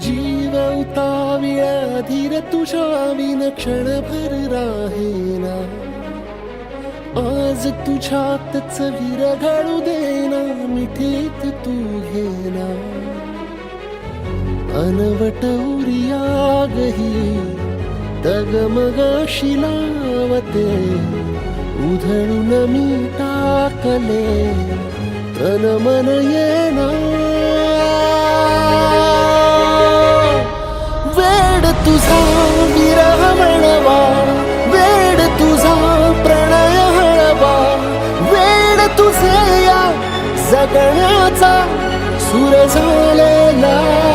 जीव उताविळा धीर तुझ्या विन क्षणभर राहेना. आज तुझ्यातच विरघळू देना, मिठीत तू घेना. अनवट उरियागही डगमगाशी लावते, उधळून मी टाकले तन मन येना. वेड तुझा विरह म्हणवा, वेड तुझा प्रणय हळवा, वेड तुझे या जगण्याचा सूर झालेला.